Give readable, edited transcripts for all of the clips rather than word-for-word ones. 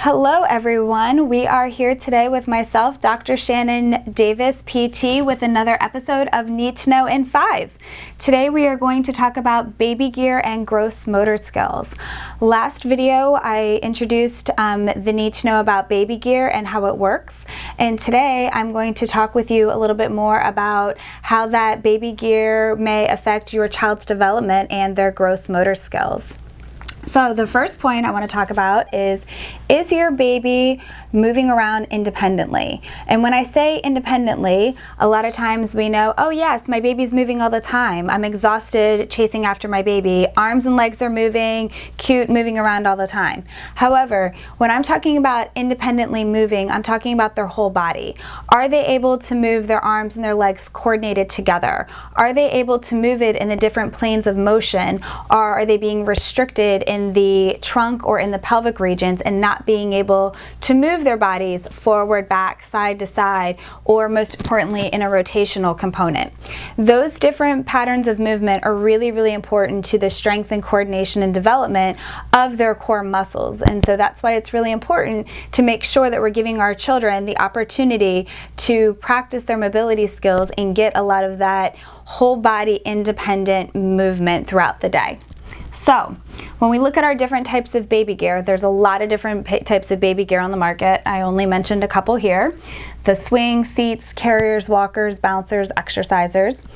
Hello everyone, we are here today with myself, Dr. Shannon Davis, PT, with another episode of Need to Know in 5. Today we are going to talk about baby gear and gross motor skills. Last video I introduced the need to know about baby gear and how it works, and today I'm going to talk with you a little bit more about how that baby gear may affect your child's development and their gross motor skills. So the first point I want to talk about is your baby moving around independently? And when I say independently, a lot of times we know, oh yes, my baby's moving all the time. I'm exhausted chasing after my baby. Arms and legs are moving, cute, moving around all the time. However, when I'm talking about independently moving, I'm talking about their whole body. Are they able to move their arms and their legs coordinated together? Are they able to move it in the different planes of motion? Or are they being restricted in the trunk or in the pelvic regions and not being able to move their bodies forward, back, side to side, or most importantly in a rotational component? Those different patterns of movement are really, really important to the strength and coordination and development of their core muscles. And so that's why it's really important to make sure that we're giving our children the opportunity to practice their mobility skills and get a lot of that whole body independent movement throughout the day. So, when we look at our different types of baby gear, there's a lot of different types of baby gear on the market. I only mentioned a couple here. The swing, seats, carriers, walkers, bouncers, exercisers.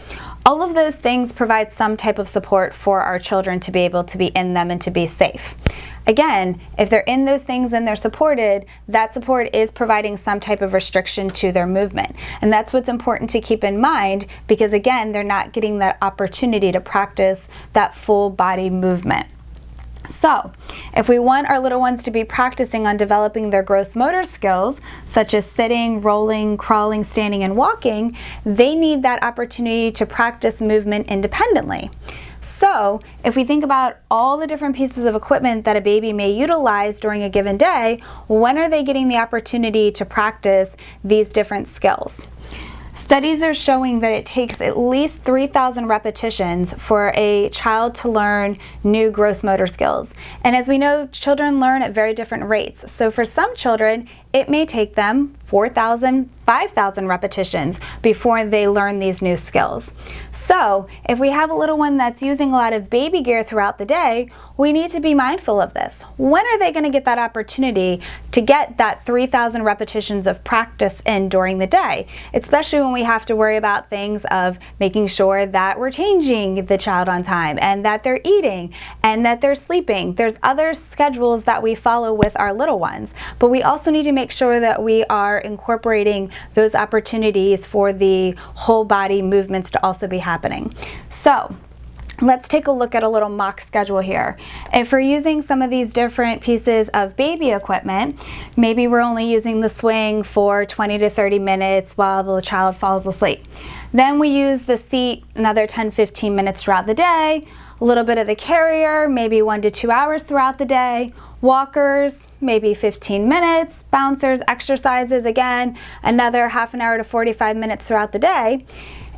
All of those things provide some type of support for our children to be able to be in them and to be safe. Again, if they're in those things and they're supported, that support is providing some type of restriction to their movement. And that's what's important to keep in mind, because again, they're not getting that opportunity to practice that full body movement. So, if we want our little ones to be practicing on developing their gross motor skills, such as sitting, rolling, crawling, standing, and walking, they need that opportunity to practice movement independently. So, if we think about all the different pieces of equipment that a baby may utilize during a given day, when are they getting the opportunity to practice these different skills? Studies are showing that it takes at least 3,000 repetitions for a child to learn new gross motor skills. And as we know, children learn at very different rates. So for some children, it may take them 4,000, 5,000 repetitions before they learn these new skills. So if we have a little one that's using a lot of baby gear throughout the day, we need to be mindful of this. When are they going to get that opportunity to get that 3,000 repetitions of practice in during the day? Especially when we have to worry about things of making sure that we're changing the child on time and that they're eating and that they're sleeping. There's other schedules that we follow with our little ones, but we also need to make sure that we are incorporating those opportunities for the whole body movements to also be happening. So, let's take a look at a little mock schedule here. If we're using some of these different pieces of baby equipment, maybe we're only using the swing for 20 to 30 minutes while the child falls asleep. Then we use the seat another 10-15 minutes throughout the day, a little bit of the carrier, maybe 1 to 2 hours throughout the day, walkers, maybe 15 minutes, bouncers, exercises, again, another half an hour to 45 minutes throughout the day.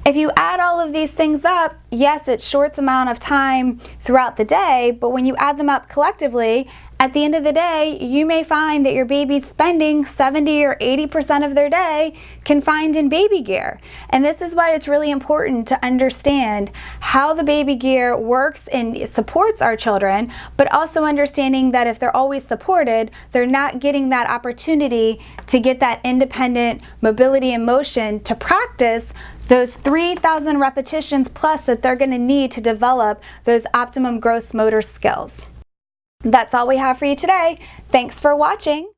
If you add all of these things up, yes, it's short amount of time throughout the day, but when you add them up collectively, at the end of the day, you may find that your baby's spending 70 or 80% of their day confined in baby gear. And this is why it's really important to understand how the baby gear works and supports our children, but also understanding that if they're always supported, they're not getting that opportunity to get that independent mobility and motion to practice those 3,000 repetitions plus that they're going to need to develop those optimum gross motor skills. That's all we have for you today. Thanks for watching.